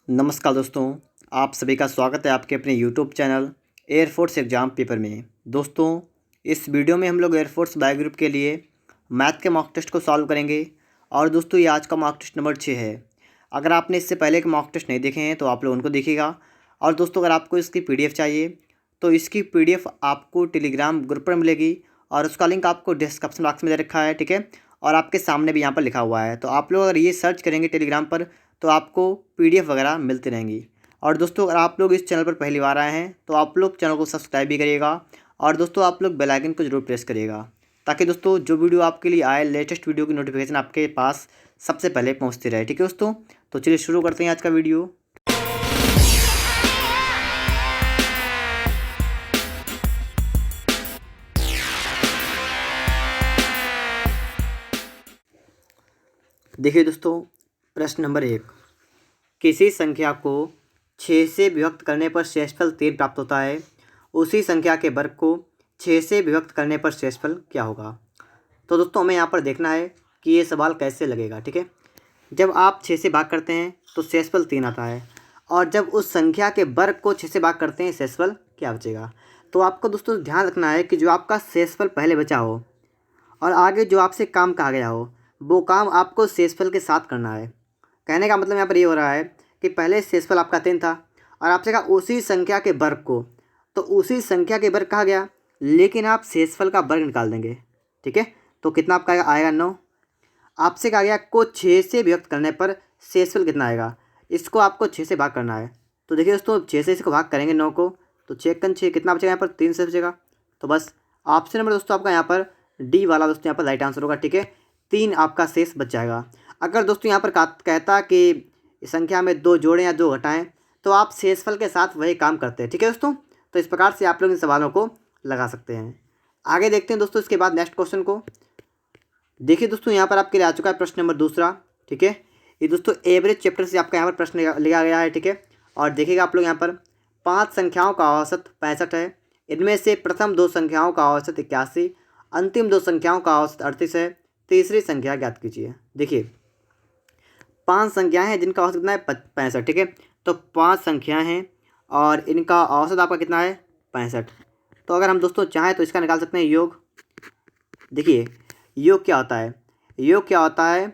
नमस्कार दोस्तों, आप सभी का स्वागत है आपके अपने YouTube channel air force exam paper में। दोस्तों, इस वीडियो में हम लोग एयरफोर्स बायो ग्रुप के लिए मैथ के मॉक टेस्ट को सॉल्व करेंगे। और दोस्तों, ये आज का मॉक टेस्ट नंबर 6 है। अगर आपने इससे पहले के मॉक टेस्ट नहीं देखे हैं तो आप लोग उनको देखिएगा। और दोस्तों, अगर आपको इसकी PDF चाहिए तो इसकी PDF आपको टेलीग्राम ग्रुप पर मिलेगी और उसका लिंक आपको डिस्क्रिप्शन बॉक्स में दे रखा है, ठीक है। और आपके सामने भी यहाँ पर लिखा हुआ है। तो आप लोग अगर ये सर्च करेंगे टेलीग्राम पर तो आपको PDF वगैरह मिलती रहेंगी। और दोस्तों, अगर आप लोग इस चैनल पर पहली बार आए हैं तो आप लोग चैनल को सब्सक्राइब भी करिएगा। और दोस्तों, आप लोग बेल आइकन को जरूर प्रेस करिएगा ताकि दोस्तों जो वीडियो आपके लिए आए, लेटेस्ट वीडियो की नोटिफिकेशन आपके पास सबसे पहले पहुंचती रहे, ठीक है दोस्तों। तो चलिए शुरू करते हैं आज का वीडियो। देखिए दोस्तों, प्रश्न नंबर 1। किसी संख्या को 6 से विभक्त करने पर शेषफल 3 प्राप्त होता है। उसी संख्या के वर्ग को 6 से विभक्त करने पर शेषफल क्या होगा। तो दोस्तों, हमें यहाँ पर देखना है कि ये सवाल कैसे लगेगा, ठीक है। जब आप 6 से भाग करते हैं तो शेषफल 3 आता है, और जब उस संख्या के वर्ग को 6 से भाग करते हैं शेषफल क्या बचेगा। तो आपको दोस्तों ध्यान रखना है कि जो आपका शेषफल पहले बचा हो और आगे जो आपसे काम कहा गया हो, वो काम आपको शेषफल के साथ करना है। कहने का मतलब यहाँ पर ये हो रहा है कि पहले शेषफल आपका 3 था और आपसे कहा उसी संख्या के वर्ग को, तो उसी संख्या के वर्ग कहा गया, लेकिन आप शेषफल का वर्ग निकाल देंगे, ठीक है। तो कितना आपका आएगा 9। आपसे कहा गया को 6 से विभक्त करने पर शेषफल कितना आएगा, इसको आपको 6 से भाग करना है। तो देखिए दोस्तों, 6 से इसको भाग करेंगे 9 को, तो 6 कितना बचेगा यहाँ पर 3 से बचेगा। तो बस ऑप्शन नंबर दोस्तों आपका यहाँ पर डी वाला दोस्तों यहाँ पर राइट आंसर होगा, ठीक है। 3 आपका शेष बच जाएगा। अगर दोस्तों यहाँ पर कहता कि संख्या में 2 जोड़ें या 2 घटाएं तो आप शेषफल के साथ वही काम करते हैं, ठीक है दोस्तों। तो इस प्रकार से आप लोग इन सवालों को लगा सकते हैं। आगे देखते हैं दोस्तों इसके बाद नेक्स्ट क्वेश्चन को। देखिए दोस्तों, यहाँ पर आपके लिए आ चुका है प्रश्न नंबर 2, ठीक है। ये दोस्तों एवरेज चैप्टर से आपका यहाँ पर प्रश्न लिया गया है, ठीक है। और देखिएगा आप लोग यहाँ पर 5 संख्याओं का औसत 65 है। इनमें से प्रथम 2 संख्याओं का औसत 81, अंतिम 2 संख्याओं का औसत 38 है। तीसरी संख्या ज्ञात कीजिए। देखिए 5 संख्याएं हैं जिनका औसत कितना है 65, ठीक है। तो 5 संख्याएं हैं और इनका औसत आपका कितना है 65। तो अगर हम दोस्तों चाहें तो इसका निकाल सकते हैं योग। देखिए योग क्या होता है, योग क्या होता है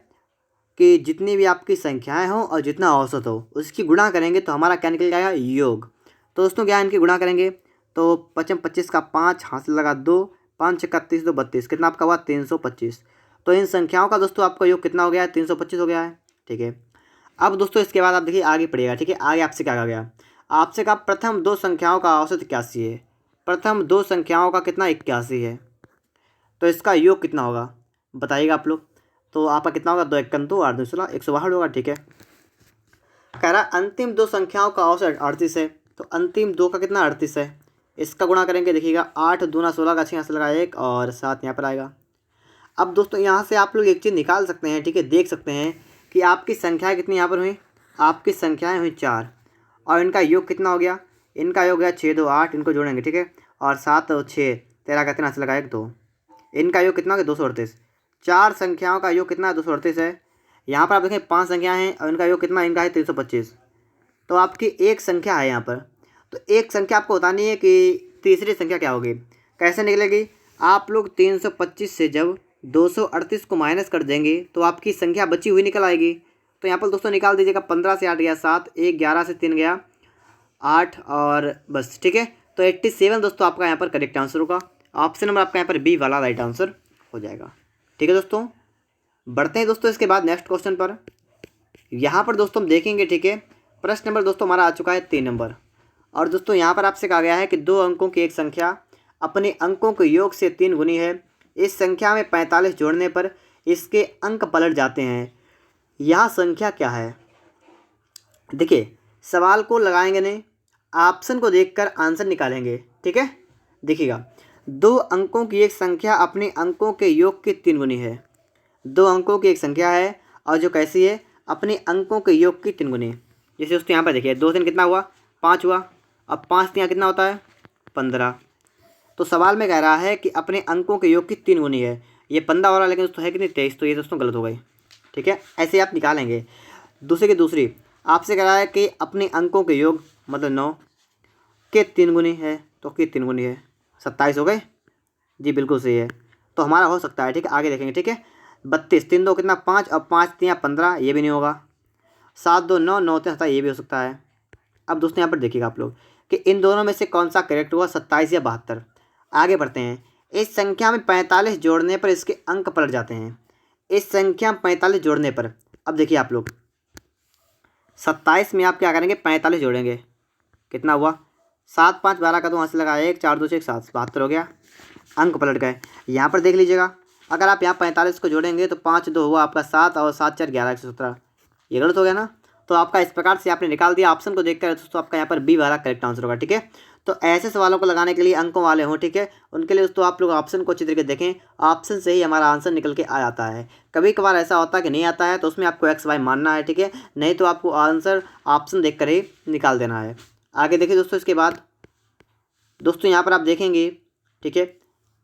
कि जितनी भी आपकी संख्याएं हो और जितना औसत हो उसकी गुणा करेंगे तो हमारा क्या निकल जाएगा योग। तो दोस्तों क्या इनकी गुणा करेंगे तो 25 का 5 हासिल लगा 2, 5 छक्का 30, 2 32, कितना आपका हुआ 325। तो इन संख्याओं का दोस्तों आपका योग कितना हो गया है 325 हो गया है, ठीक है। अब दोस्तों इसके बाद आप देखिए आगे पढ़िएगा, ठीक है। आगे आपसे क्या कहा गया, आपसे कहा प्रथम 2 संख्याओं का औसत 81 है। प्रथम 2 संख्याओं का कितना 81 है, तो इसका योग कितना होगा बताइएगा आप लोग। तो आपका कितना होगा 2 1 2 8 2 16 162 होगा, ठीक है। कह रहा अंतिम 2 संख्याओं का औसत 38 है, तो अंतिम 2 का कितना 38 है। इसका गुणा करेंगे, देखिएगा 8 दूना 16 का 6 यहाँ से लगा 1 और 7 यहाँ पर आएगा। अब दोस्तों यहाँ से आप लोग एक चीज़ निकाल सकते हैं, ठीक है। देख सकते हैं कि आपकी संख्याएं कितनी यहाँ पर हुई, आपकी संख्याएं हुई 4 और इनका योग कितना हो गया, इनका योग गया 6 2 8, इनको जोड़ेंगे, ठीक है। और 7 और 6 13 का 3 से लगा 1 2, इनका योग कितना हो गया 238। 4 संख्याओं का योग कितना 238 है। यहाँ पर आप देखें 5 संख्याएँ हैं और इनका योग कितना, इनका है 325। तो आपकी एक संख्या है यहाँ पर, तो एक संख्या आपको बतानी है कि तीसरी संख्या क्या होगी, कैसे निकलेगी। आप लोग 325 से जब 238 को माइनस कर देंगे तो आपकी संख्या बची हुई निकल आएगी। तो यहाँ पर दोस्तों निकाल दीजिएगा, 15 से 8 गया 7, 1 11 से 3 गया 8 और बस, ठीक है। तो 87 दोस्तों आपका यहाँ पर करेक्ट आंसर होगा। ऑप्शन नंबर आपका यहाँ पर बी वाला राइट आंसर हो जाएगा, ठीक है दोस्तों। बढ़ते हैं दोस्तों इसके बाद नेक्स्ट क्वेश्चन पर। यहाँ पर दोस्तों हम देखेंगे, ठीक है। प्रश्न नंबर दोस्तों हमारा आ चुका है 3 नंबर। और दोस्तों यहाँ पर आपसे कहा गया है कि 2 अंकों की एक संख्या अपने अंकों के योग से 3 गुनी है। इस संख्या में 45 जोड़ने पर इसके अंक पलट जाते हैं। यह संख्या क्या है। देखिए सवाल को लगाएंगे नहीं, ऑप्शन को देखकर आंसर निकालेंगे, ठीक है। देखिएगा 2 अंकों की एक संख्या अपने अंकों के योग के 3 गुनी है। 2 अंकों की एक संख्या है और जो कैसी है, अपने अंकों के योग की 3 गुनी। जैसे दोस्तों यहाँ पर देखिए 2 3 कितना हुआ 5 हुआ, अब 5 3 कितना होता है 15। तो सवाल में कह रहा है कि अपने अंकों के योग की 3 गुनी है। ये 15 वाला लेकिन दोस्तों है कि नहीं 23, तो ये दोस्तों गलत हो गई, ठीक है। ऐसे आप निकालेंगे। दूसरे की दूसरी आपसे कह रहा है कि अपने अंकों के योग मतलब 9 के 3 गुनी है, तो के 3 गुनी है 27 हो गए जी, बिल्कुल सही है। तो हमारा हो सकता है, ठीक है, आगे देखेंगे, ठीक है। 32 3 2 कितना 5 और 5 3 15, ये भी नहीं होगा। 7 2 9 9 3 17, ये भी हो सकता है। अब दोस्तों यहाँ पर देखिएगा आप लोग कि इन दोनों में से कौन सा करेक्ट हुआ, 27 या 72। आगे बढ़ते हैं। इस संख्या में 45 जोड़ने पर इसके अंक पलट जाते हैं। इस संख्या में 45 जोड़ने पर, अब देखिए आप लोग 27 में आप क्या करेंगे, 45 जोड़ेंगे, कितना हुआ 7 5 12 का तो वहाँ से लगा 1 4 2 6 7, 72 हो गया, अंक पलट गए। यहाँ पर देख लीजिएगा, अगर आप यहाँ 45 को जोड़ेंगे तो 5 2 हुआ आपका 7 और 7 4 11 117, ये गलत हो गया ना। तो आपका इस प्रकार से आपने निकाल दिया। ऑप्शन को देखकर दोस्तों आपका यहाँ पर बी वाला करेक्ट आंसर होगा, ठीक है। तो ऐसे सवालों को लगाने के लिए अंकों वाले हों, ठीक है, उनके लिए दोस्तों आप लोग ऑप्शन को अच्छी तरीके देखें। ऑप्शन से ही हमारा आंसर निकल के आ जाता है। कभी कभार ऐसा होता है कि नहीं आता है, तो उसमें आपको एक्स वाई मानना है, ठीक है, नहीं तो आपको आंसर ऑप्शन देख कर ही निकाल देना है। आगे देखिए दोस्तों, इसके बाद दोस्तों यहाँ पर आप देखेंगे, ठीक है,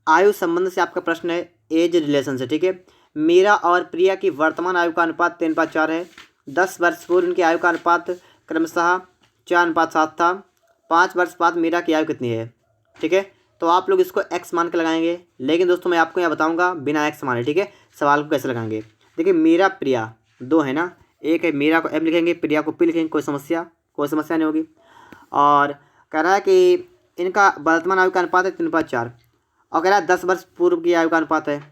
आयु संबंध से आपका प्रश्न है, एज रिलेशन से, ठीक है। मीरा और प्रिया की वर्तमान आयु का अनुपात 3:4 है। 10 वर्ष पूर्व इनकी आयु का अनुपात क्रमशः 4:7 था। 5 वर्ष बाद मीरा की आयु कितनी है, ठीक है। तो आप लोग इसको एक्स मान के लगाएंगे, लेकिन दोस्तों मैं आपको यहाँ बताऊँगा बिना एक्स माने, ठीक है, सवाल को कैसे लगाएंगे। देखिए मीरा प्रिया दो है ना, एक है, मीरा को एम लिखेंगे, प्रिया को पी लिखेंगे, कोई समस्या नहीं होगी। और कह रहा है कि इनका वर्तमान आयु का अनुपात है 3:4, और कह रहा है 10 वर्ष पूर्व की आयु का अनुपात है।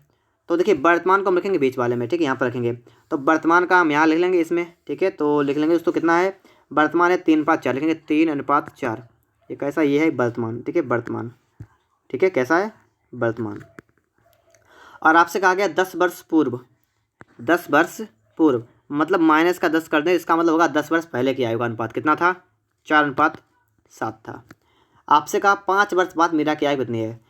तो देखिए वर्तमान को हम लिखेंगे बीच वाले में, ठीक है, यहाँ पर रखेंगे। तो वर्तमान का हम यहाँ लिख लेंगे इसमें, ठीक है, तो लिख लेंगे दोस्तों कितना है, वर्तमान है 3:4, लिखेंगे 3:4। ये कैसा, ये है वर्तमान, ठीक है, वर्तमान, ठीक है, कैसा है वर्तमान। और आपसे कहा गया 10 वर्ष पूर्व, 10 वर्ष पूर्व मतलब माइनस का 10 कर दें, इसका मतलब होगा 10 वर्ष पहले की आयु का अनुपात कितना था, 4:7 था। आपसे कहा 5 वर्ष बाद मीरा की आयु कितनी है।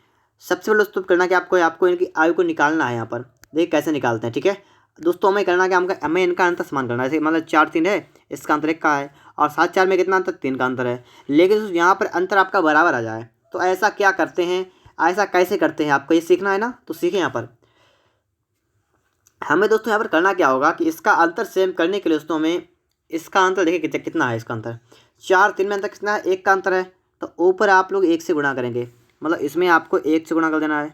सबसे पहले दोस्तों करना कि आपको इनकी आयु को निकालना है। यहाँ पर देखिए कैसे निकालते हैं, ठीक है दोस्तों, हमें करना क्या, हमें इनका अंतर समान करना है। जैसे मतलब 4 3 है, इसका अंतर 1 का है, और 7 4 में कितना अंतर, 3 का अंतर है। लेकिन यहाँ पर अंतर आपका बराबर आ जाए, तो ऐसा क्या करते हैं, ऐसा कैसे करते हैं, आपको ये सीखना है ना, तो सीखें। यहाँ पर हमें दोस्तों यहाँ पर करना क्या होगा कि इसका अंतर सेम करने के लिए दोस्तों हमें इसका अंतर देखिए कितना है, इसका अंतर 4 3 में अंतर कितना है, 1 का अंतर है। तो ऊपर आप लोग 1 से गुणा करेंगे, मतलब इसमें आपको 1 से गुणा कर देना है।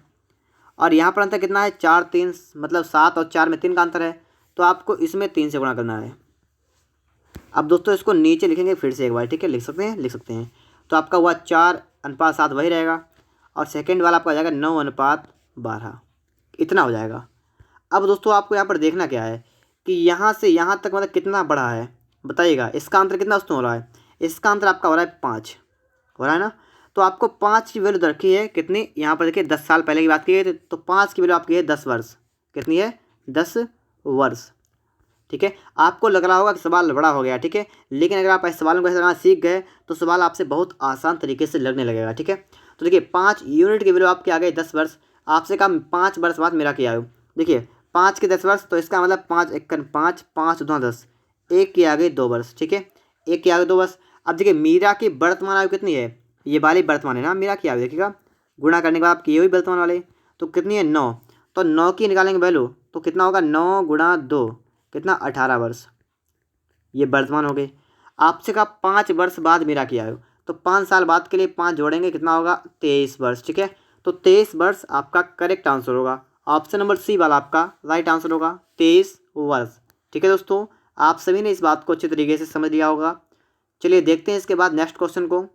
और यहाँ पर अंतर कितना है, 4 3 मतलब 7 और 4 में 3 का अंतर है, तो आपको इसमें 3 से गुणा करना है। अब दोस्तों इसको नीचे लिखेंगे फिर से एक बार, ठीक है, लिख सकते हैं। तो आपका हुआ 4:7 वही रहेगा, और सेकेंड वाला आपका हो जाएगा 9:12, इतना हो जाएगा। अब दोस्तों आपको यहाँ पर देखना क्या है कि यहाँ से यहाँ तक मतलब कितना बढ़ा है, बताइएगा। इसका अंतर कितना दोस्तों हो रहा है, इसका अंतर आपका हो रहा है 5 हो रहा है ना। तो आपको 5 की वैल्यू रखी है कितनी, यहाँ पर देखिए 10 साल पहले की बात की है, तो 5 की वैल्यू आपकी है 10 वर्ष, कितनी है 10 वर्ष, ठीक है। आपको लग रहा होगा कि सवाल बड़ा हो गया, ठीक है, लेकिन अगर आप इस सवालों को ऐसे लगाना सीख गए तो सवाल आपसे बहुत आसान तरीके से लगने लगेगा, ठीक है। तो देखिए 5 यूनिट की वैल्यू आपकी आ गई 10 वर्ष। आपसे कहा 5 वर्ष बाद मेरा क्या आयु, देखिए 5 के 10 वर्ष, तो इसका मतलब 5 1 5 5 2 10, 1 की आ गई 2 वर्ष, ठीक है, 1 की आ गई 2 वर्ष। अब देखिए मीरा की वर्तमान आयु कितनी है, ये वाली वर्तमान है ना मीरा की आयु, देखिएगा गुणा करने के बाद आपकी ये हुई वर्तमान वाले, तो कितनी है 9, तो 9 की निकालेंगे वैल्यू, तो कितना होगा 9 गुणा 2 कितना 18 वर्ष, ये वर्तमान हो गई। आपसे कहा 5 वर्ष बाद मीरा की आयु, तो 5 साल बाद के लिए 5 जोड़ेंगे, कितना होगा 23 वर्ष, ठीक है। तो 23 वर्ष आपका करेक्ट आंसर होगा। ऑप्शन नंबर सी वाला आपका राइट आंसर होगा, 23 वर्ष, ठीक है दोस्तों। आप सभी ने इस बात को अच्छे तरीके से समझ लिया होगा। चलिए देखते हैं इसके बाद नेक्स्ट क्वेश्चन को।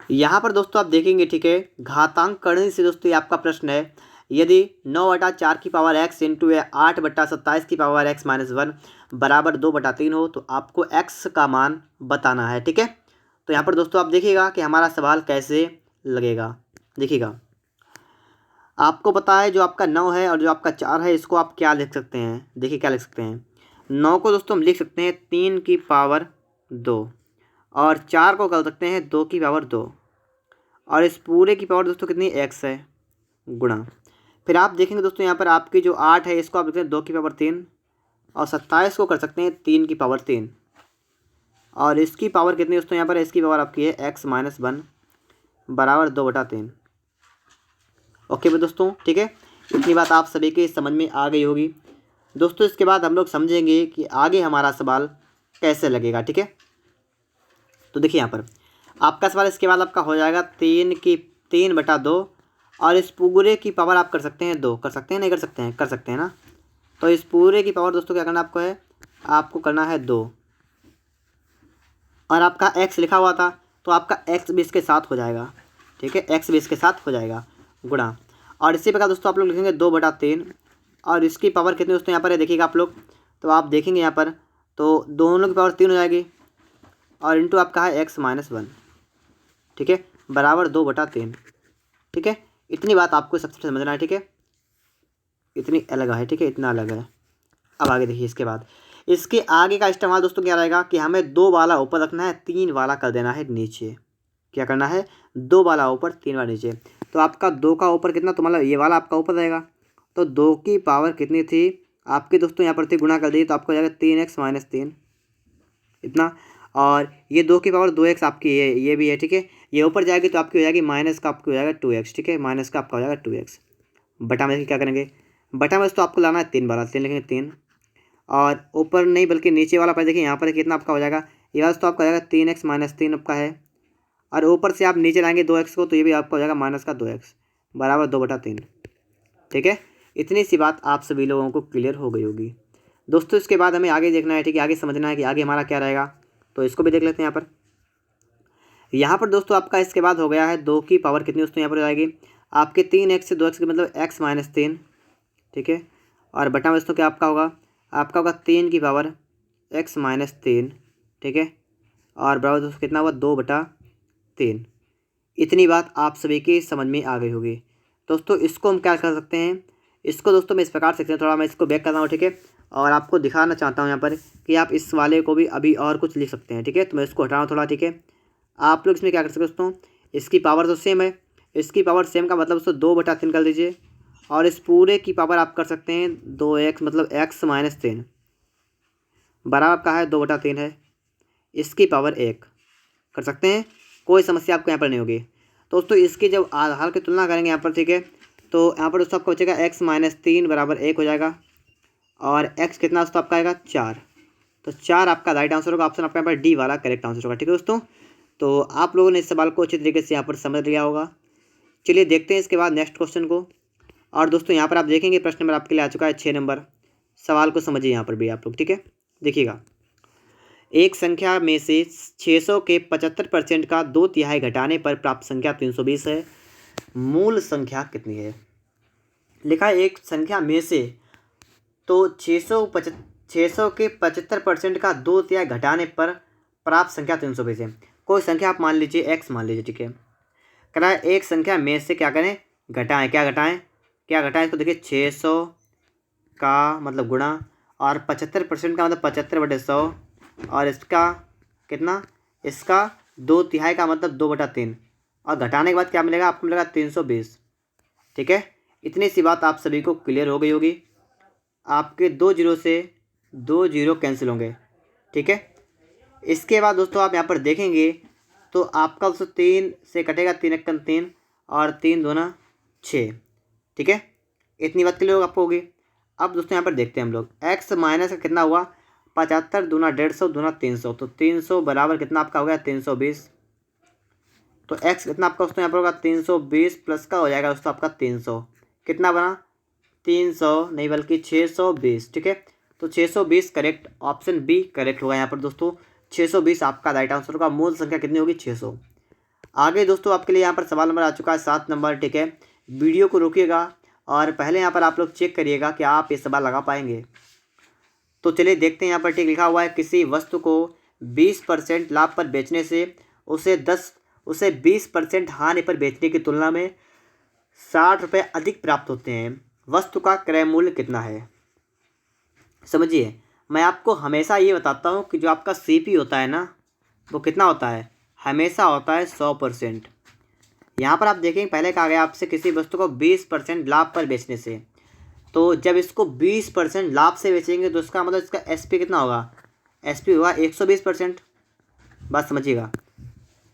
यहाँ पर दोस्तों आप देखेंगे, ठीक है, घातांक करने से दोस्तों ये आपका प्रश्न है। यदि 9/4 की पावर x इंटू 8/27 की पावर x माइनस 1 बराबर 2/3 हो, तो आपको x का मान बताना है, ठीक है। तो यहाँ पर दोस्तों आप देखिएगा कि हमारा सवाल कैसे लगेगा। देखिएगा आपको पता है जो आपका 9 है और जो आपका 4 है, इसको आप क्या लिख सकते हैं, देखिए क्या लिख सकते हैं। 9 को दोस्तों हम लिख सकते हैं 3 की पावर 2, और 4 को कर सकते हैं 2 की पावर 2, और इस पूरे की पावर दोस्तों कितनी x है गुणा। फिर आप देखेंगे दोस्तों यहाँ पर आपकी जो 8 है, इसको आप लिखते हैं 2 की पावर 3, और 27 को कर सकते हैं 3 की पावर 3, और इसकी पावर कितनी दोस्तों, यहाँ पर इसकी पावर आपकी है x माइनस 1 बराबर 2/3। ओके भाई दोस्तों, ठीक है, इतनी बात आप सभी के समझ में आ गई होगी दोस्तों। इसके बाद हम लोग समझेंगे कि आगे हमारा सवाल कैसे लगेगा, ठीक है। तो देखिए यहाँ पर आपका सवाल इसके बाद आपका हो जाएगा 3/2 और इस पूरे की पावर आप कर सकते हैं 2, कर सकते हैं नहीं कर सकते हैं ना। तो इस पूरे की पावर दोस्तों क्या करना आपको है, आपको करना है 2 और आपका x लिखा हुआ था तो आपका x भी इसके साथ हो जाएगा, ठीक है, x भी इसके साथ हो जाएगा गुणा। और इसी प्रकार दोस्तों आप लोग लिखेंगे 2/3 और इसकी पावर कितनी दोस्तों यहाँ पर है देखिएगा आप लोग, तो आप देखेंगे यहाँ पर तो दोनों की पावर 3 हो जाएगी और इंटू आपका है x-1, ठीक है, बराबर 2/3, ठीक है। इतनी बात आपको सबसे समझना है, ठीक है, इतनी अलग है, ठीक है, इतना अलग है। अब आगे देखिए इसके बाद इसके आगे का इस्तेमाल दोस्तों क्या रहेगा कि हमें 2 वाला ऊपर रखना है, 3 वाला कर देना है नीचे। क्या करना है, 2 वाला ऊपर 3 वाला नीचे। तो आपका 2 का ऊपर कितना, तो मतलब ये वाला आपका ऊपर रहेगा। तो 2 की पावर कितनी थी आपकी दोस्तों यहाँ पर थी, गुणा कर दी तो आपको हो जाएगा 3x-3 इतना। और ये 2 की पावर 2x आपकी ये भी है, ठीक है। ये ऊपर जाएगी तो आपकी हो जाएगी माइनस का आपकी हो जाएगा 2x, ठीक है, माइनस का आपका हो जाएगा 2x। बटा में देखिए क्या करेंगे, बटा में तो आपको लाना है 3 वाला, 3 लिखेंगे 3 और ऊपर नहीं बल्कि नीचे वाला पर देखिए यहाँ पर कितना आपका हो जाएगा, ये वाला तो आपका हो जाएगा 3x-3 आपका है और ऊपर से आप नीचे लाएंगे 2x को तो ये भी आपका हो जाएगा माइनस का 2x बराबर 2/3, ठीक है। इतनी सी बात आप सभी लोगों को क्लियर हो गई होगी दोस्तों। इसके बाद हमें आगे देखना है, ठीक है, आगे समझना है कि आगे हमारा क्या रहेगा, तो इसको भी देख लेते हैं। यहाँ पर दोस्तों आपका इसके बाद हो गया है 2 की पावर कितनी दोस्तों यहाँ पर हो जाएगी आपके 3x से 2x की मतलब x-3, ठीक है। और बटा में दोस्तों क्या आपका होगा, आपका होगा 3 की पावर x-3, ठीक है, और बराबर दोस्तों कितना हुआ 2/3। इतनी बात आप सभी की समझ में आ गई होगी दोस्तों। इसको हम क्या कर सकते हैं, इसको दोस्तों मैं इस प्रकार से थोड़ा मैं इसको बैक कर रहा हूँ, ठीक है, और आपको दिखाना चाहता हूँ यहाँ पर कि आप इस वाले को भी अभी और कुछ लिख सकते हैं, ठीक है। तो मैं इसको हटा रहा हूँ थोड़ा, ठीक है। आप लोग इसमें क्या कर सकते हैं दोस्तों, इसकी पावर तो सेम है, इसकी पावर सेम का मतलब दोस्तों 2/3 कर दीजिए और इस पूरे की पावर आप कर सकते हैं 2x मतलब x-3 बराबर का है 2/3 है, इसकी पावर 1 कर सकते हैं, कोई समस्या आपको यहाँ पर नहीं होगी दोस्तों। इसकी जब आधार की तुलना करेंगे यहाँ पर, ठीक है, तो यहाँ पर दोस्तों आपको बचेगा x-3 बराबर 1 हो जाएगा और x कितना दोस्तों आपका आएगा 4। तो 4 आपका राइट आंसर होगा, ऑप्शन आपका यहाँ पर डी वाला करेक्ट आंसर होगा, ठीक है दोस्तों। तो आप लोगों ने इस सवाल को अच्छी तरीके से यहाँ पर समझ लिया होगा। चलिए देखते हैं इसके बाद नेक्स्ट क्वेश्चन को। और दोस्तों यहाँ पर आप देखेंगे प्रश्न नंबर आपके लिए आ चुका है 6 नंबर। सवाल को समझिए यहाँ पर भी आप लोग, ठीक है। देखिएगा, एक संख्या में से 600 के 75% का 2/3 घटाने पर प्राप्त संख्या 320 है। मूल संख्या कितनी है। लिखा है एक संख्या में से, तो 600 के 75% का 2/3 घटाने पर प्राप्त संख्या 320 है। कोई संख्या आप मान लीजिए x मान लीजिए, ठीक है। कह रहा है एक संख्या में से क्या करें, घटाएं। क्या घटाएं इसको देखिए, 600 का मतलब गुणा और 75% का मतलब 75/100 और इसका कितना, इसका 2/3 का मतलब 2/3 और घटाने के बाद क्या मिलेगा आपको, मिलेगा 320, ठीक है। इतनी सी बात आप सभी को क्लियर हो गई होगी। आपके 2 जीरो से 2 जीरो कैंसिल होंगे, ठीक है। इसके बाद दोस्तों आप यहाँ पर देखेंगे तो आपका दोस्तों 3 से कटेगा, 3 एक 3 और 3 दूना 6, ठीक है। इतनी बात क्लियर आपको होगी। अब दोस्तों यहाँ पर देखते हैं हम लोग, x माइनस का कितना हुआ 75 दूना 150 दूना 300, तो 300 बराबर कितना आपका हो गया 320। तो x कितना आपका दोस्तों यहाँ पर होगा 320 प्लस का हो जाएगा दोस्तों आपका 300, कितना बना 300 नहीं बल्कि 620, ठीक है। तो 620 करेक्ट, ऑप्शन बी करेक्ट होगा यहाँ पर दोस्तों। 620 आपका राइट आंसर होगा। मूल संख्या कितनी होगी 600। आगे दोस्तों आपके लिए यहाँ पर सवाल नंबर आ चुका है 7 नंबर, ठीक है। वीडियो को रोकिएगा और पहले यहाँ पर आप लोग चेक करिएगा कि आप ये सवाल लगा पाएंगे। तो चलिए देखते हैं यहाँ पर, ठीक लिखा हुआ है किसी वस्तु को 20% लाभ पर बेचने से उसे 20% हानि पर बेचने की तुलना में 60 रुपये अधिक प्राप्त होते हैं। वस्तु का क्रय मूल्य कितना है। समझिए, मैं आपको हमेशा ये बताता हूँ कि जो आपका सीपी होता है ना, वो कितना होता है, हमेशा होता है 100%। यहाँ पर आप देखेंगे पहले कहा गया आपसे किसी वस्तु को 20% लाभ पर बेचने से, तो जब इसको 20% लाभ से बेचेंगे तो इसका मतलब इसका एसपी कितना होगा, एसपी होगा 120%। बात समझिएगा,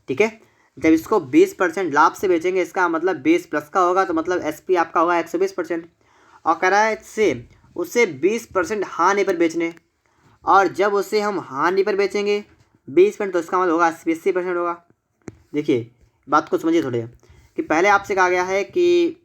ठीक है। जब इसको 20% लाभ से बेचेंगे इसका मतलब 20 प्लस का होगा, तो मतलब एसपी आपका होगा 120%। और कह रहा है इससे उसे 20% हानि पर बेचने, और जब उसे हम हानि पर बेचेंगे 20%, तो इसका मतलब होगा 80% होगा। देखिए बात को समझिए थोड़े कि पहले आपसे कहा गया है कि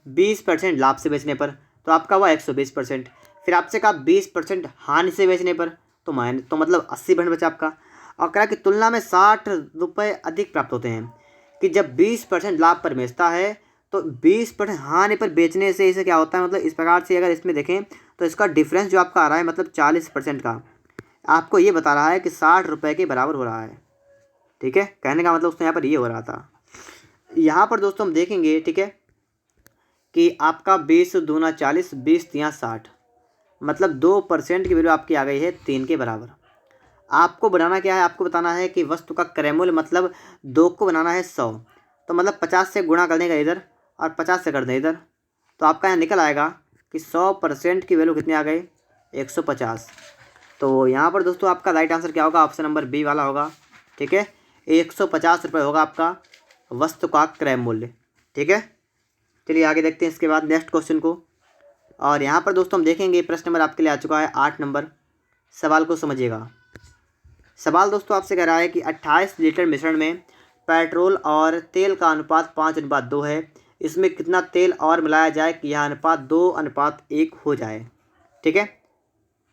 20% लाभ से बेचने पर, तो आपका हुआ 120%। फिर आपसे कहा 20% हानि से बेचने पर, तो मतलब 80% बचा आपका। और कहा कि तुलना में 60 रुपये अधिक प्राप्त होते हैं, कि जब 20% लाभ पर बेचता है तो 20% हानि पर बेचने से इसे क्या होता है, मतलब इस प्रकार से अगर इसमें देखें तो इसका डिफरेंस जो आपका आ रहा है मतलब 40% का, आपको ये बता रहा है कि 60 रुपये के बराबर हो रहा है। ठीक है, कहने का मतलब उसने यहाँ पर ये हो रहा था। यहाँ पर दोस्तों हम देखेंगे, ठीक है, कि आपका 20 दूना 40, 20 तियाँ 60, मतलब 2% की वैल्यू आपकी आ गई है 3 के बराबर। आपको बनाना क्या है, आपको बताना है कि वस्तु का क्रय मूल्य, मतलब 2 को बनाना है 100, तो मतलब 50 से गुणा कर देगा इधर और 50 से कर दें इधर, तो आपका यहाँ निकल आएगा कि 100% की वैल्यू कितनी आ गई, 150। तो यहाँ पर दोस्तों आपका राइट आंसर क्या होगा, ऑप्शन नंबर बी वाला होगा। ठीक है, 150 रुपये होगा आपका वस्तु का क्रय मूल्य। ठीक है, चलिए आगे देखते हैं इसके बाद नेक्स्ट क्वेश्चन को। और यहाँ पर दोस्तों हम देखेंगे प्रश्न नंबर आपके लिए आ चुका है 8 नंबर। सवाल को समझिएगा। सवाल दोस्तों आपसे कह रहा है कि 28 लीटर मिश्रण में पेट्रोल और तेल का अनुपात 5:2 है, इसमें कितना तेल और मिलाया जाए कि यह अनुपात 2:1 हो जाए। ठीक है,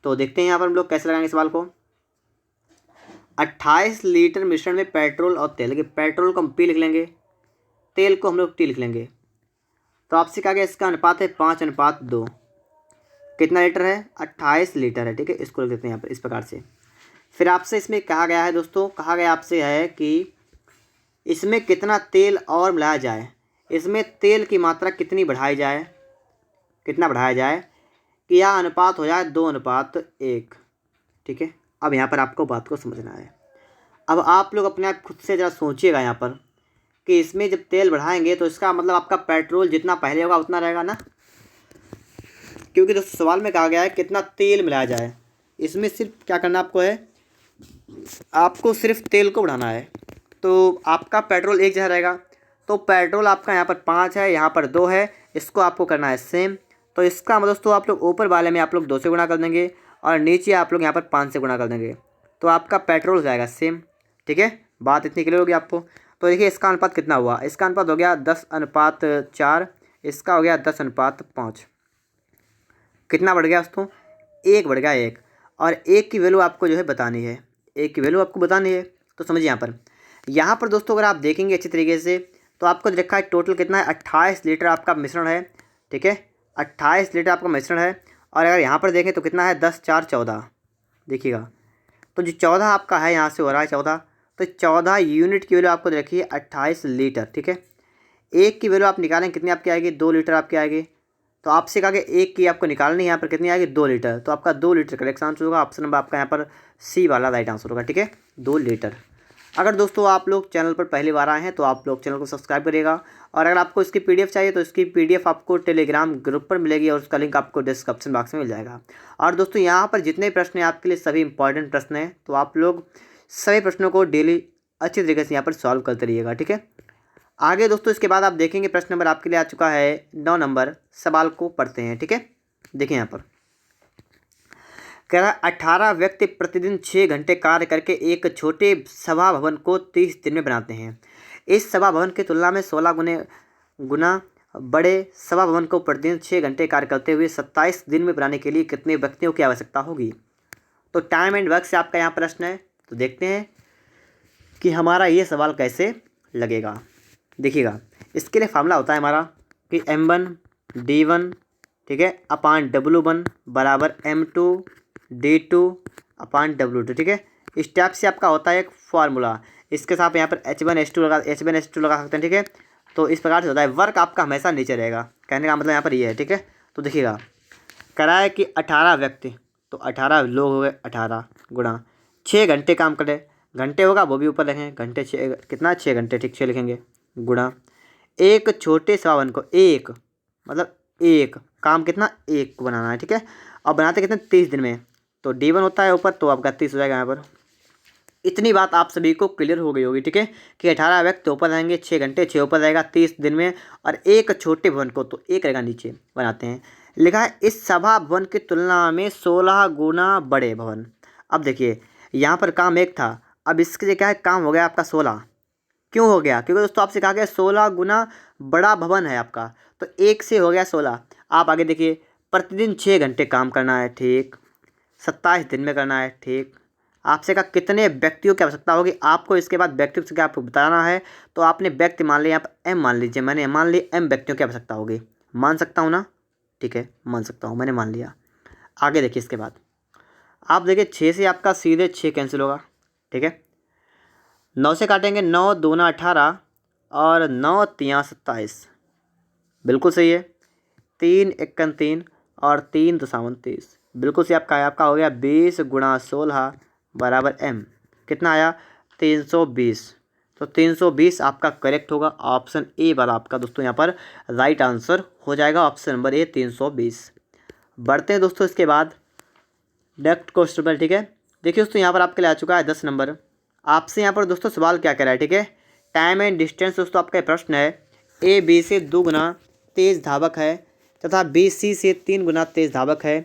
तो देखते हैं यहाँ पर हम लोग कैसे लगाएंगे सवाल को। 28 लीटर मिश्रण में पेट्रोल और तेल, के पेट्रोल को हम पी लिख लेंगे, तेल को हम लोग टी लिख लेंगे। तो आपसे कहा गया इसका अनुपात है 5:2। कितना लीटर है, 28 लीटर है। ठीक है, इसको लिख देते हैं यहाँ पर इस प्रकार से। फिर आपसे इसमें कहा गया है दोस्तों, कहा गया आपसे है कि इसमें कितना तेल और मिलाया जाए, इसमें तेल की मात्रा कितनी बढ़ाई जाए, कितना बढ़ाया जाए कि यह अनुपात हो जाए 2:1। ठीक है, अब यहाँ पर आपको बात को समझना है। अब आप लोग अपने आप खुद से ज़रा सोचिएगा यहाँ पर कि इसमें जब तेल बढ़ाएंगे तो इसका मतलब आपका पेट्रोल जितना पहले होगा उतना रहेगा ना, क्योंकि दोस्तों सवाल में कहा गया है कितना तेल मिलाया जाए। इसमें सिर्फ क्या करना आपको है, आपको सिर्फ तेल को बढ़ाना है। तो आपका पेट्रोल एक जगह रहेगा, तो पेट्रोल आपका यहाँ पर 5 है, यहाँ पर 2 है, इसको आपको करना है सेम। तो इसका मतलब दोस्तों आप लोग ऊपर वाले में आप लोग 2 से गुणा कर देंगे और नीचे आप लोग यहाँ पर 5 से गुणा कर देंगे, तो आपका पेट्रोल हो जाएगा सेम। ठीक है, बात इतनी क्लियर होगी आपको। तो देखिए इसका अनुपात कितना हुआ, इसका अनुपात हो गया 10:4, इसका हो गया 10:5। कितना बढ़ गया दोस्तों, 1 बढ़ गया 1। और 1 की वैल्यू आपको जो है बतानी है, 1 की वैल्यू आपको बतानी है। तो समझिए यहाँ पर दोस्तों अगर आप देखेंगे अच्छी तरीके से तो आपको देखा है टोटल कितना है, 28 लीटर आपका मिश्रण है। ठीक है, 28 लीटर आपका मिश्रण है। और अगर यहाँ पर देखें तो कितना है, 10×4 14। देखिएगा तो जो 14 आपका है यहाँ से हो रहा है 14, तो 14 यूनिट की वैल्यू आपको रखिए 28 लीटर। ठीक है, 1 की वैल्यू आप निकालें कितनी आपकी आएगी, 2 लीटर आपकी आएगी। तो आपसे कहा कि 1 की आपको निकालनी है, यहाँ पर कितनी आएगी, 2 लीटर। तो आपका 2 लीटर करेक्ट आंसर होगा, ऑप्शन नंबर आपका यहाँ पर सी वाला राइट आंसर होगा। ठीक है, 2 लीटर। अगर दोस्तों आप लोग चैनल पर पहली बार आए हैं तो आप लोग चैनल को सब्सक्राइब करिएगा। और अगर आपको इसकी पीडीएफ चाहिए तो इसकी पीडीएफ आपको टेलीग्राम ग्रुप पर मिलेगी और उसका लिंक आपको डिस्क्रिप्शन बॉक्स में मिल जाएगा। और दोस्तों यहाँ पर जितने प्रश्न हैं आपके लिए सभी इंपॉर्टेंट प्रश्न हैं, तो आप लोग सभी प्रश्नों को डेली अच्छी तरीके से यहाँ पर सॉल्व करते रहिएगा। ठीक है, आगे दोस्तों इसके बाद आप देखेंगे प्रश्न नंबर आपके लिए आ चुका है 9 नंबर। सवाल को पढ़ते हैं। ठीक है, देखिए यहाँ पर कह रहा है 18 व्यक्ति प्रतिदिन 6 घंटे कार्य करके एक छोटे सभा भवन को 30 दिन में बनाते हैं। इस सभा भवन की तुलना में 16 गुना बड़े सभा भवन को प्रतिदिन 6 घंटे कार्य करते हुए 27 दिन में बनाने के लिए कितने व्यक्तियों की आवश्यकता होगी। तो टाइम एंड वर्क से आपका यहाँ प्रश्न है, तो देखते हैं कि हमारा ये सवाल कैसे लगेगा। देखिएगा इसके लिए फार्मूला होता है हमारा कि M1D1 ठीक है अपान W1 बराबर M2D2/W2। ठीक है, इस टाइप से आपका होता है एक फार्मूला। इसके साथ यहाँ पर H1H2 लगा सकते हैं। ठीक है, तो इस प्रकार से होता है। वर्क आपका हमेशा नीचे रहेगा, कहने का मतलब यहाँ पर ये है। ठीक है, तो देखिएगा करा है कि 18 व्यक्ति, तो 18 लोग हो गए, 18 गुणा 6 घंटे काम करे, घंटे होगा वो भी ऊपर लिखेंगे, घंटे 6 कितना 6 घंटे, ठीक 6 लिखेंगे, गुणा एक छोटे सवावन को, एक मतलब एक काम कितना, एक को बनाना है। ठीक है, और बनाते कितने 30 दिन में, तो D1 होता है ऊपर, तो आपका 30 हो जाएगा यहाँ पर। इतनी बात आप सभी को क्लियर हो गई होगी। ठीक है, कि 18 व्यक्ति ऊपर रहेंगे, 6 घंटे, 6 ऊपर रहेगा 30 दिन में, और एक छोटे भवन को, तो एक रहेगा नीचे, बनाते हैं। लिखा है इस सभा भवन की तुलना में 16 गुना बड़े भवन, अब देखिए यहाँ पर काम 1 था, अब इसके लिए क्या है, काम हो गया आपका 16। क्यों हो गया? क्योंकि दोस्तों आपसे कहा गया 16 गुना बड़ा भवन है आपका, तो 1 से हो गया 16। आप आगे देखिए, प्रतिदिन 6 घंटे काम करना है, ठीक। 27 दिन में करना है, ठीक। आपसे कहा कितने व्यक्तियों की आवश्यकता होगी, आपको इसके बाद व्यक्तियों से क्या आपको बताना है। तो आपने व्यक्ति मान लिया, आप एम मान लीजिए, मैंने मान ली एम व्यक्तियों की आवश्यकता होगी। मान सकता हूँ ना? ठीक है, मान सकता हूँ, मैंने मान लिया। आगे देखिए इसके बाद आप देखिए 6 से आपका सीधे 6 कैंसिल होगा, ठीक है। 9 से काटेंगे, 9 दूना 18 और 9 तियाँ 27, बिल्कुल सही है। 3 एकन 3 और 3 दूसावन 30, बिल्कुल सही आपका है। आपका हो गया 20 गुणा 16 बराबर एम, कितना आया 320। तो 320 आपका करेक्ट होगा, ऑप्शन ए वाला आपका दोस्तों यहाँ पर राइट आंसर हो जाएगा, ऑप्शन नंबर ए 320। बढ़ते हैं दोस्तों इसके बाद नेक्स्ट क्वेश्चन पर, ठीक है। देखिए दोस्तों यहाँ पर आपके लिए आ चुका है 10 नंबर। आपसे यहाँ पर दोस्तों सवाल क्या कह रहा है, ठीक है। टाइम एंड डिस्टेंस दोस्तों आपका प्रश्न है, ए बी से 2 गुना तेज धावक है तथा बी सी से 3 गुना तेज धावक है।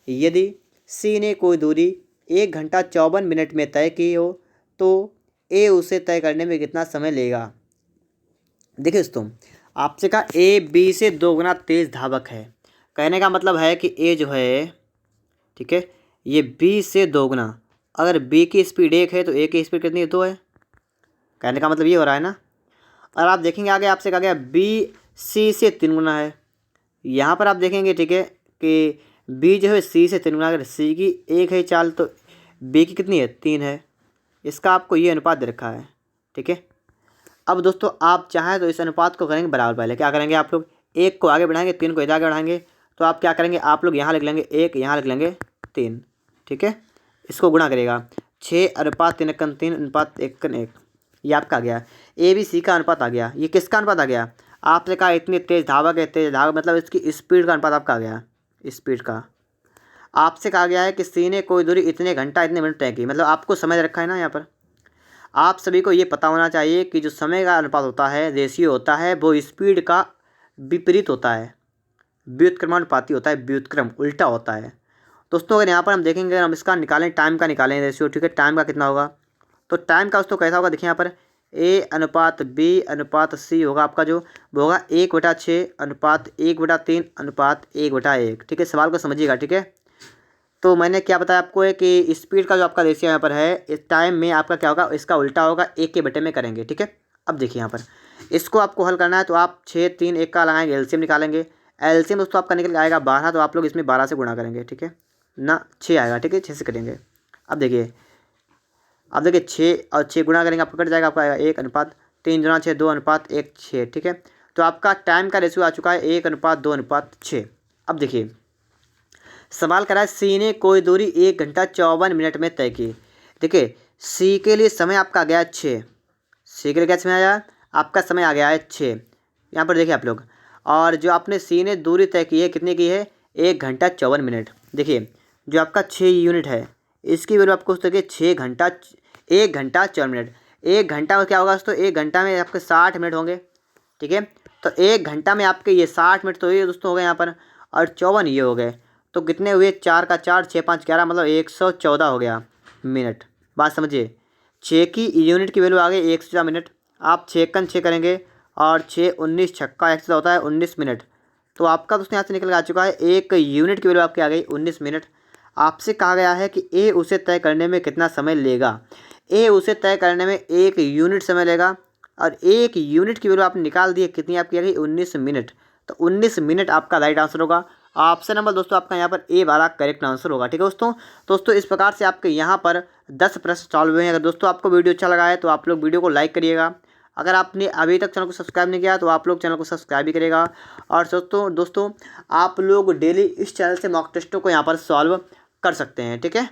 यदि सी ने कोई दूरी 1 घंटा 54 मिनट में तय की हो तो ए उसे तय करने में कितना समय लेगा। देखिए दोस्तों आपसे कहा ए बी से 2 गुना तेज धावक है, कहने का मतलब है कि ए जो है, ठीक है, ये बी से 2 गुना, अगर बी की स्पीड 1 है तो ए की स्पीड कितनी है, 2 है। कहने का मतलब ये हो रहा है ना। और आप देखेंगे आगे आपसे कहा गया बी सी से 3 गुना है, यहाँ पर आप देखेंगे, ठीक है, कि बी जो है सी से 3 गुना, अगर सी की 1 है चाल तो बी की कितनी है, 3 है। इसका आपको ये अनुपात दे रखा है, ठीक है। अब दोस्तों आप चाहें तो इस अनुपात को करेंगे बराबर, पहले क्या करेंगे आप लोग, 1 को आगे बढ़ाएंगे, 3 को इधर आगे बढ़ाएंगे, तो आप क्या करेंगे, आप लोग यहाँ लिख लेंगे 1, यहाँ लिख लेंगे 3, ठीक है। इसको गुणा करेगा 6 अनुपात 3 एकन 3 अनुपात 1 एकन 1, ये आपका आ गया। ए बी सी का अनुपात आ गया, ये किसका अनुपात आ गया, आपने कहा इतनी तेज धावक है, तेज धावक मतलब इसकी स्पीड का अनुपात आपका आ गया, स्पीड का। आपसे कहा गया है कि सी ने कोई दूरी इतने घंटा इतने मिनट तय की, मतलब आपको समय दे रखा है ना यहाँ पर। आप सभी को ये पता होना चाहिए कि जो समय का अनुपात होता है, रेशियो होता है, वो स्पीड का विपरीत होता है, व्युत्क्रमानुपाती होता है, व्युत्क्रम उल्टा होता है। दोस्तों अगर यहाँ पर हम देखेंगे, हम इसका निकालें, टाइम का निकालें रेशियो, ठीक है। टाइम का कितना होगा, तो टाइम का दोस्तों कैसा होगा, देखिए यहाँ पर ए अनुपात बी अनुपात सी होगा आपका, जो वो होगा 1/6 अनुपात 1/3 अनुपात 1/1, ठीक है। सवाल को समझिएगा, ठीक है। तो मैंने क्या बताया आपको है कि स्पीड का जो आपका रेशियो यहाँ पर है, इस टाइम में आपका क्या होगा, इसका उल्टा होगा, 1 के बटे में करेंगे, ठीक है। अब देखिए यहाँ पर इसको आपको हल करना है, तो आप 6 3 1 का लगाएंगे, एलसीएम निकालेंगे। एलसीएम दोस्तों आपका निकल आएगा 12, तो आप लोग इसमें 12 से गुणा करेंगे, ठीक है ना, 6 आएगा, ठीक है, 6 से करेंगे। अब देखिए 6 और 6 गुणा करेंगे, आपको कट जाएगा, आपका आएगा 1 अनुपात 3 गुणा 6 2 अनुपात 1 6, ठीक है। तो आपका टाइम का रेशियो आ चुका है 1 अनुपात 2 अनुपात 6। अब देखिए सवाल करा है सी ने कोई दूरी 1 घंटा 54 मिनट में तय की। देखिए सी के लिए समय आपका आ गया 6, सी के लिए क्या समय आया, आपका समय आ गया है 6, यहाँ पर देखिए आप लोग। और जो आपने सी ने दूरी तय की है, कितनी की है, 1 घंटा 54 मिनट। देखिए जो आपका 6 यूनिट है, इसकी वैल्यू आपको देखिए 1 घंटा 54 मिनट। 1 घंटा में क्या होगा दोस्तों, 1 घंटा में आपके 60 मिनट होंगे, ठीक है। तो 1 घंटा में आपके ये 60 मिनट तो ये दोस्तों हो गए यहाँ पर, और 54 ये हो गए, तो कितने हुए, 4 का 4 6 5 11, मतलब 114 हो गया मिनट। बात समझिए, 6 की यूनिट की वैल्यू आ गई 114 मिनट। आप 6 एकन 6 करेंगे और 6 19 छक्का 114 होता है 19 मिनट। तो आपका दोस्तों यहाँ से निकल आ चुका है, 1 यूनिट की वैल्यू आपकी आ गई 19 मिनट। आपसे कहा गया है कि ए उसे तय करने में कितना समय लेगा। ए उसे तय करने में 1 यूनिट समय लेगा, और 1 यूनिट की वैल्यू आपने निकाल दी है, कितनी आपकी आ गई 19 मिनट। तो 19 मिनट आपका राइट आंसर होगा। ऑप्शन नंबर दोस्तों आपका यहाँ पर ए वाला करेक्ट आंसर होगा, ठीक है दोस्तों इस प्रकार से आपके यहाँ पर 10 प्रश्न सॉल्व हुए हैं। अगर दोस्तों आपको वीडियो अच्छा लगा है तो आप लोग वीडियो को लाइक करिएगा। अगर आपने अभी तक चैनल को सब्सक्राइब नहीं किया तो आप लोग चैनल को सब्सक्राइब भी करिएगा। और दोस्तों आप लोग डेली इस चैनल से मॉक टेस्टों को यहाँ पर सॉल्व कर सकते हैं, ठीक है।